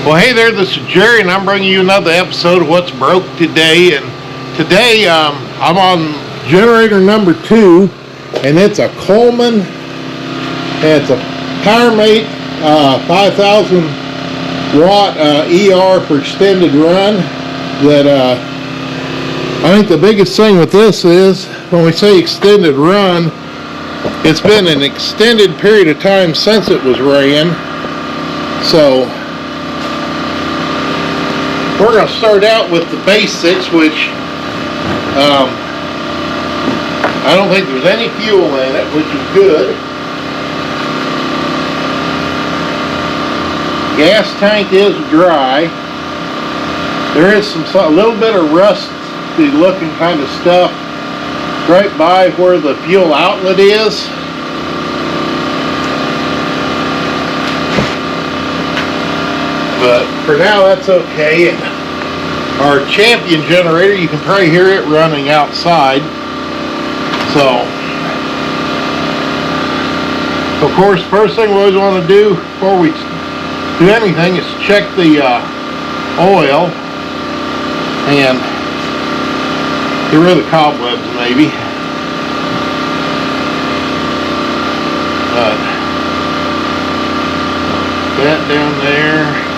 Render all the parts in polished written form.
Well, hey there, this is Jerry, and I'm bringing you another episode of What's Broke Today. And today, I'm on generator number 2, and it's a Coleman. It's a PowerMate 5000 watt ER for extended run. That I think the biggest thing with this is when we say extended run, it's been an extended period of time since it was ran. So we're going to start out with the basics, which I don't think there's any fuel in it, which is good. Gas tank is dry. There is a little bit of rusty looking kind of stuff right by where the fuel outlet is. But for now, that's okay. And our Champion generator, you can probably hear it running outside. So, of course, first thing we always want to do before we do anything is check the oil and get rid of the cobwebs, maybe. But that down there.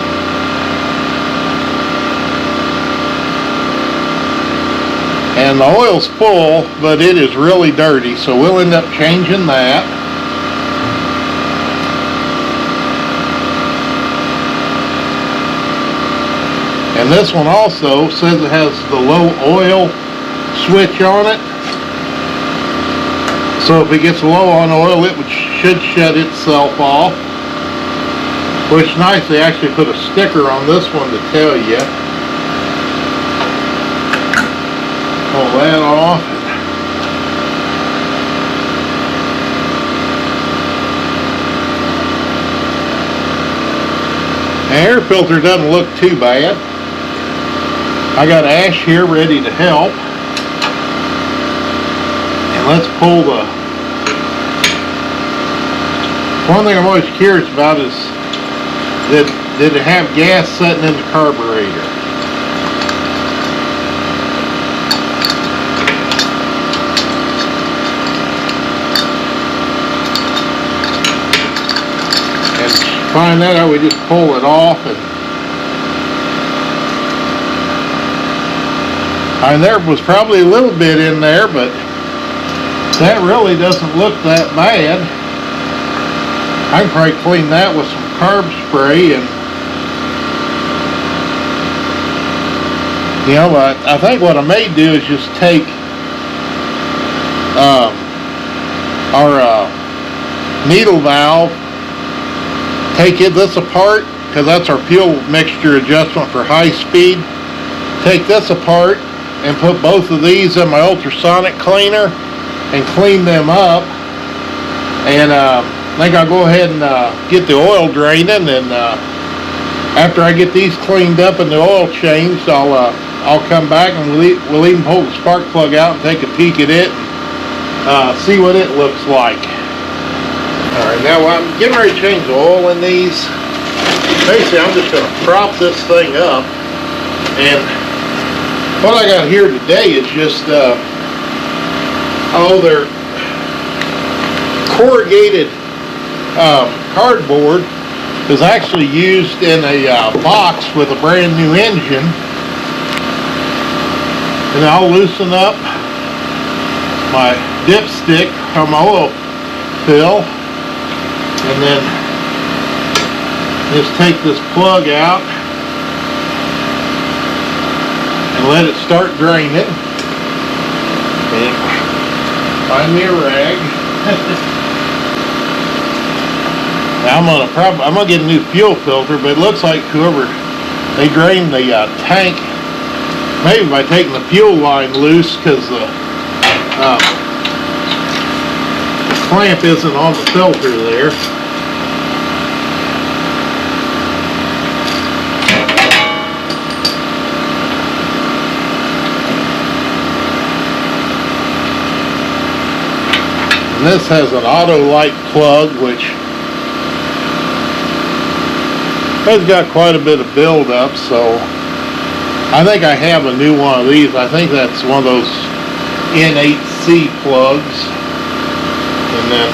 And the oil's full, but it is really dirty, so we'll end up changing that. And this one also says it has the low oil switch on it. So if it gets low on oil, it should shut itself off. Which is nice, they actually put a sticker on this one to tell you. Pull that off. The air filter doesn't look too bad. I got Ash here ready to help. And let's pull the... One thing I'm always curious about is did it have gas sitting in the carburetor? Find that out, we just pull it off, and there was probably a little bit in there, but that really doesn't look that bad. I can probably clean that with some carb spray, and you know, I think what I may do is just take our needle valve, take this apart, because that's our fuel mixture adjustment for high speed. Take this apart and put both of these in my ultrasonic cleaner and clean them up. And I think I'll go ahead and get the oil draining, and after I get these cleaned up and the oil changed, I'll come back and we'll even pull the spark plug out and take a peek at it and see what it looks like. Alright, now I'm getting ready to change the oil in these. Basically, I'm just going to prop this thing up. And what I got here today is just, they're corrugated cardboard is actually used in a box with a brand new engine. And I'll loosen up my dipstick on my oil fill. And then just take this plug out and let it start draining. And find me a rag. Now I'm gonna get a new fuel filter, but it looks like they drained the tank maybe by taking the fuel line loose, because the clamp isn't on the filter there. And this has an auto light plug, which It's got quite a bit of buildup, so I think I have a new one of these. I think that's one of those N8C plugs. And then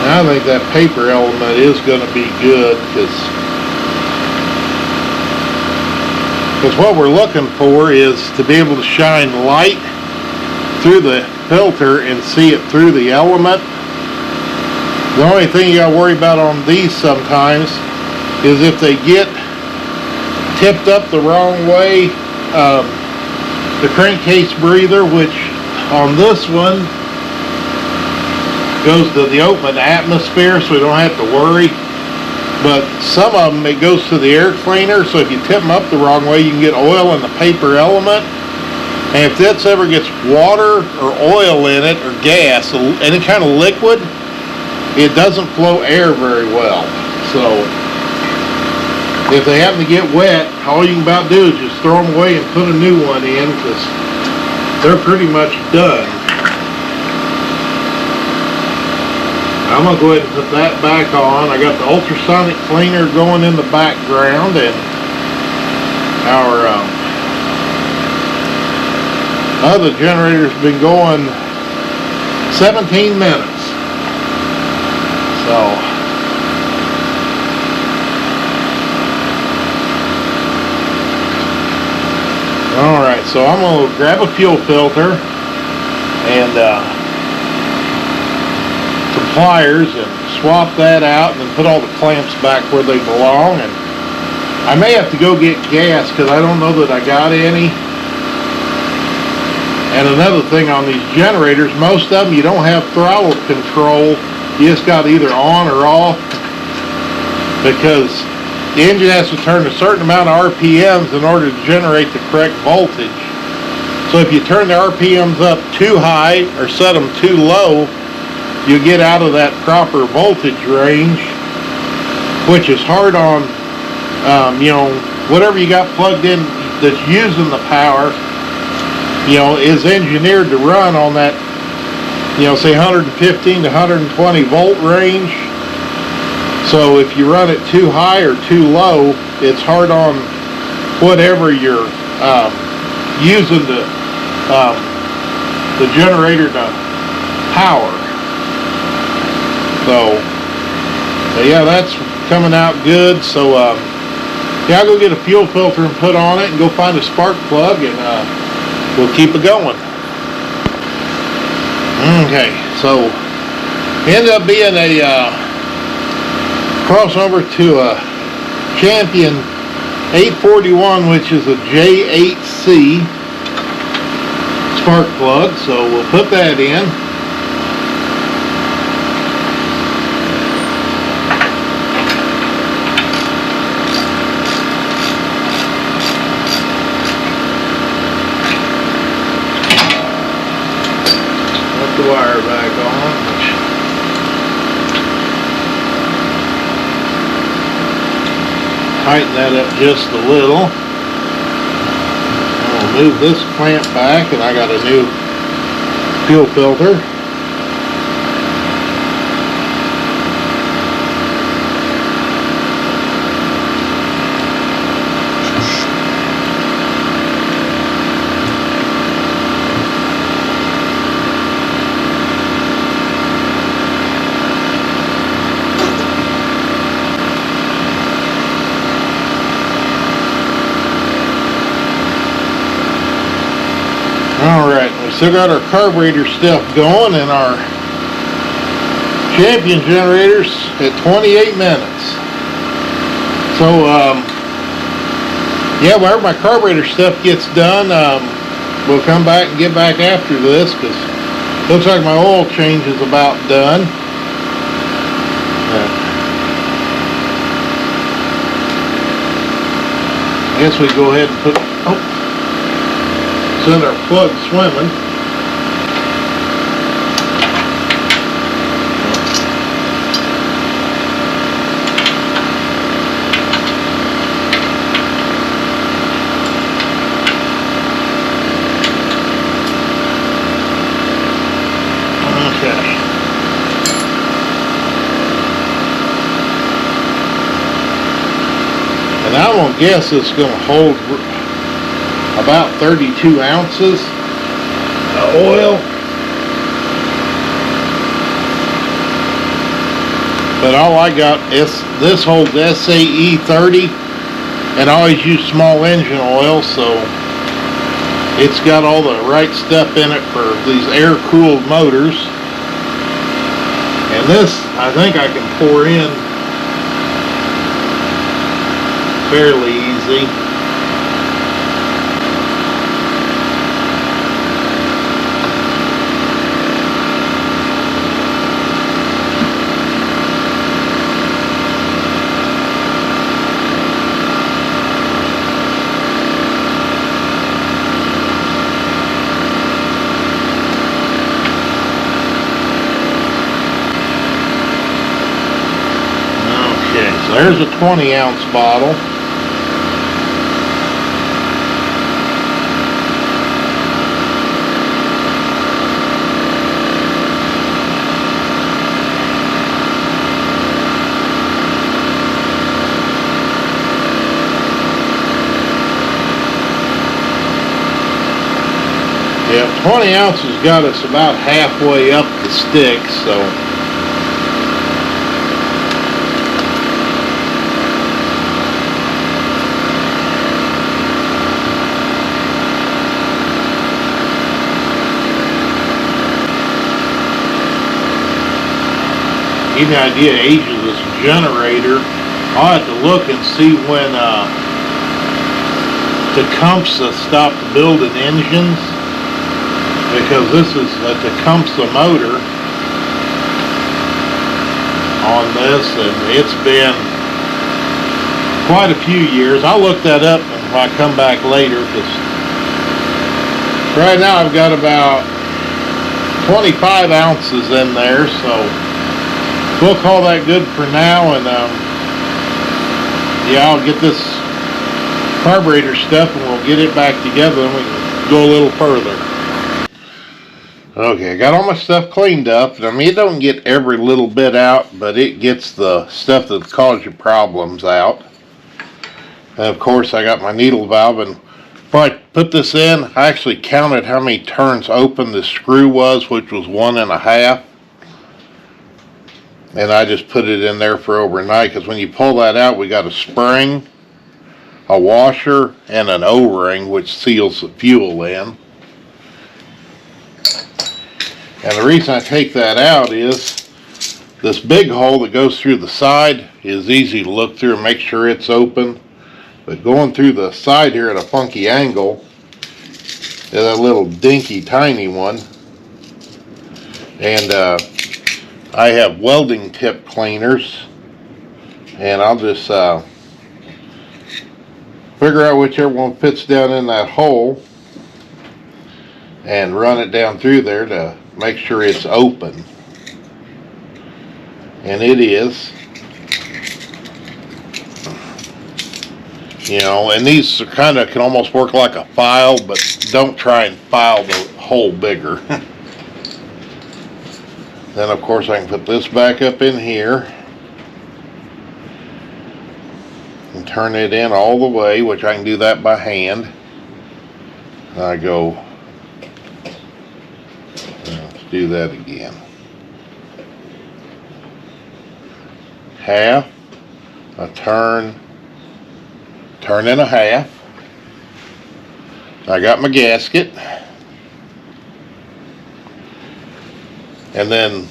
I think that paper element is going to be good, because what we're looking for is to be able to shine light through the filter and see it through the element. The only thing you got to worry about on these sometimes is if they get tipped up the wrong way, the crankcase breather, which on this one goes to the open atmosphere, so we don't have to worry. But some of them, it goes to the air cleaner, so if you tip them up the wrong way, you can get oil in the paper element. And if this ever gets water or oil in it, or gas, any kind of liquid, it doesn't flow air very well. So if they happen to get wet, all you can about do is just throw them away and put a new one in, because they're pretty much done. I'm going to go ahead and put that back on. I got the ultrasonic cleaner going in the background, and our other generator's been going 17 minutes. So alright, so I'm going to grab a fuel filter and pliers and swap that out, and then put all the clamps back where they belong. And I may have to go get gas, because I don't know that I got any. And another thing on these generators, most of them you don't have throttle control, you just got either on or off, because the engine has to turn a certain amount of RPMs in order to generate the correct voltage. So if you turn the RPMs up too high or set them too low, you get out of that proper voltage range, which is hard on, you know, whatever you got plugged in that's using the power, you know, is engineered to run on that, you know, say 115 to 120 volt range. So if you run it too high or too low, it's hard on whatever you're using the generator to power. So yeah, that's coming out good. So yeah, I'll go get a fuel filter and put on it, and go find a spark plug, and we'll keep it going. Okay, so ended up being a crossover to a Champion 841, which is a J8C spark plug. So we'll put that in. The wire back on. Tighten that up just a little. I'll move this clamp back, and I got a new fuel filter. Alright, we still got our carburetor stuff going, and our Champion generators at 28 minutes. So, yeah, whenever my carburetor stuff gets done, we'll come back and get back after this, because it looks like my oil change is about done. I guess we go ahead and put, send our plug swimming. Okay. And I'm going to guess it's going to hold about 32 ounces of oil. But all I got is, this holds SAE 30, and I always use small engine oil, so it's got all the right stuff in it for these air-cooled motors. And this, I think I can pour in fairly easy. Okay, so there's a 20-ounce bottle. Yeah, 20 ounces got us about halfway up the stick, so give you an idea of the age of this generator. I'll have to look and see when Tecumseh stopped building engines, because this is a Tecumseh motor on this, and it's been quite a few years. I'll look that up when I come back later, because right now I've got about 25 ounces in there, so we'll call that good for now. And yeah, I'll get this carburetor stuff and we'll get it back together and we can go a little further. Okay, I got all my stuff cleaned up. I mean, it don't get every little bit out, but it gets the stuff that cause you problems out. And of course, I got my needle valve, and before I put this in, I actually counted how many turns open the screw was, which was 1.5. And I just put it in there for overnight, because when you pull that out, we got a spring, a washer, and an O-ring, which seals the fuel in. And the reason I take that out is this big hole that goes through the side is easy to look through and make sure it's open. But going through the side here at a funky angle is that little dinky tiny one. And I have welding tip cleaners, and I'll just figure out whichever one fits down in that hole and run it down through there to make sure it's open. And it is. You know, and these are kind of can almost work like a file, but don't try and file the hole bigger. Then of course I can put this back up in here and turn it in all the way, which I can do that by hand. I go, let's do that again. Half, a turn, turn and a half. I got my gasket. And then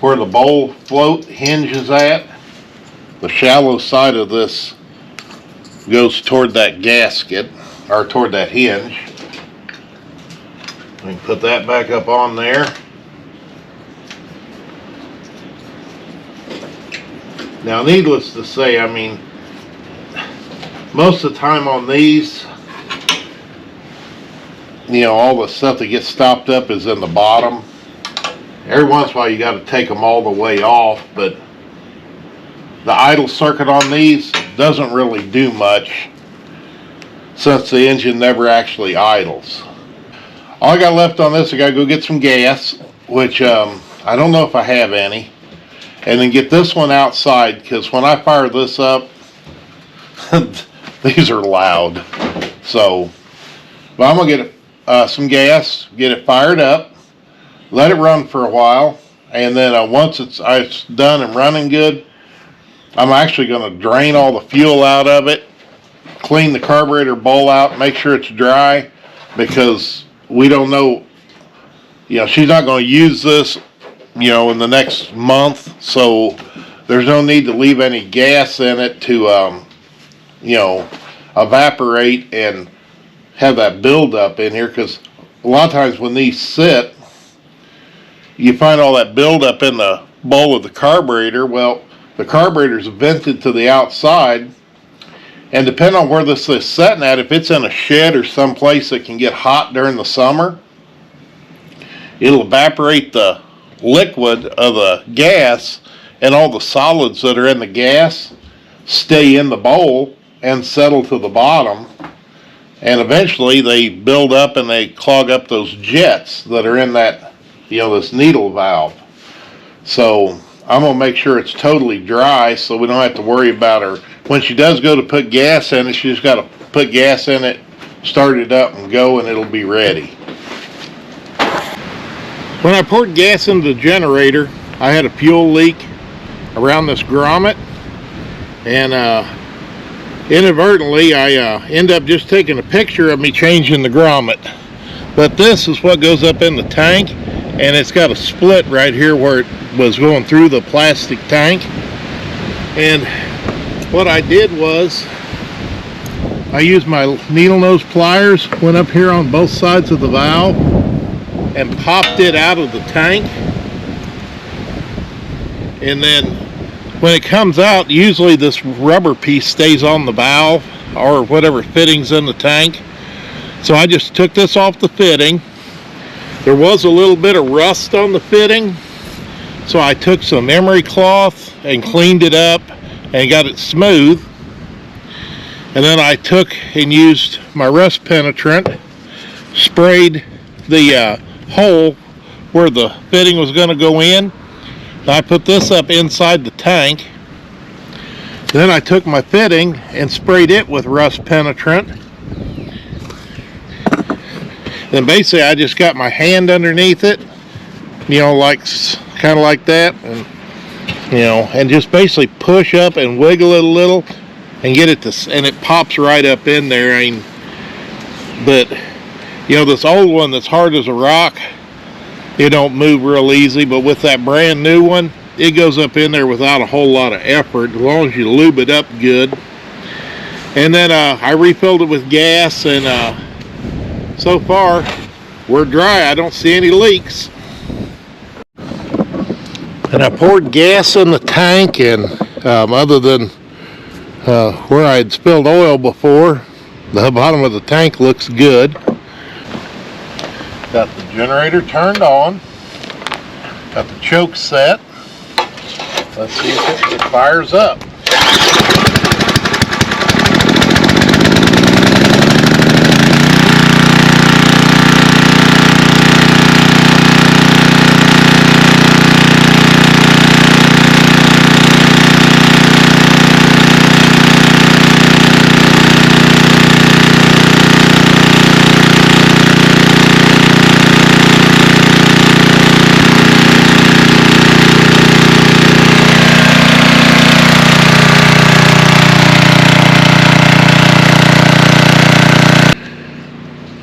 where the bowl float hinge is at, the shallow side of this goes toward that gasket, or toward that hinge. We can put that back up on there. Now, needless to say, I mean, most of the time on these, you know, all the stuff that gets stopped up is in the bottom. Every once in a while you got to take them all the way off, but the idle circuit on these doesn't really do much since the engine never actually idles. All I got left on this, I got to go get some gas, which I don't know if I have any, and then get this one outside, because when I fire this up, these are loud. So, but I'm gonna get some gas, get it fired up, let it run for a while, and then once it's done and running good, I'm actually going to drain all the fuel out of it, clean the carburetor bowl out, make sure it's dry, because we don't know, she's not going to use this, in the next month, so there's no need to leave any gas in it to, evaporate and have that buildup in here, because a lot of times when these sit, you find all that buildup in the bowl of the carburetor. Well, the carburetor's vented to the outside, and depending on where this is sitting at, if it's in a shed or someplace that can get hot during the summer, it'll evaporate the liquid of the gas, and all the solids that are in the gas stay in the bowl and settle to the bottom, and eventually they build up and they clog up those jets that are in that, this needle valve. So I'm going to make sure it's totally dry so we don't have to worry about her. When she does go to put gas in it, she's got to put gas in it, start it up and go, and it'll be ready. When I poured gas into the generator, I had a fuel leak around this grommet, and inadvertently I end up just taking a picture of me changing the grommet. But this is what goes up in the tank, and it's got a split right here where it was going through the plastic tank. And what I did was I used my needle nose pliers, went up here on both sides of the valve and popped it out of the tank, and then when it comes out, usually this rubber piece stays on the valve or whatever fittings in the tank. So I just took this off the fitting. There was a little bit of rust on the fitting, so I took some emery cloth and cleaned it up and got it smooth. And then I took and used my rust penetrant, sprayed the hole where the fitting was going to go in. I put this up inside the tank. Then I took my fitting and sprayed it with rust penetrant. Then basically I just got my hand underneath it, like kind of like that, and and just basically push up and wiggle it a little and get it to, and it pops right up in there. But this old one that's hard as a rock, it don't move real easy, but with that brand new one, it goes up in there without a whole lot of effort, as long as you lube it up good. And then I refilled it with gas, and so far we're dry. I don't see any leaks. And I poured gas in the tank, and other than where I had spilled oil before, the bottom of the tank looks good. Got the generator turned on, got the choke set. Let's see if it fires up.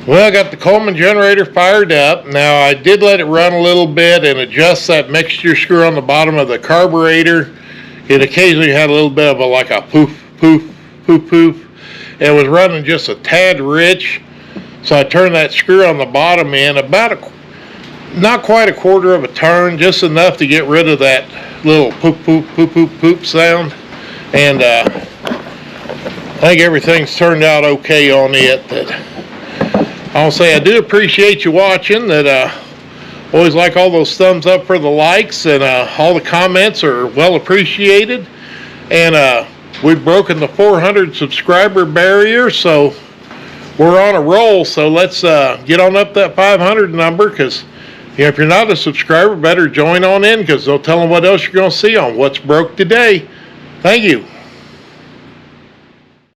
Well, I got the Coleman generator fired up. Now I did let it run a little bit and adjust that mixture screw on the bottom of the carburetor. It occasionally had a little bit of like a poof, poof, poof, poof. It was running just a tad rich. So I turned that screw on the bottom in about not quite a quarter of a turn, just enough to get rid of that little poop, poop, poop, poop, poop sound. And I think everything's turned out okay on it. I'll say I do appreciate you watching. Always like all those thumbs up for the likes, and all the comments are well appreciated. And we've broken the 400 subscriber barrier, so we're on a roll. So let's get on up that 500 number, because If you're not a subscriber, better join on in, because they'll tell them what else you're going to see on What's Broke Today. Thank you.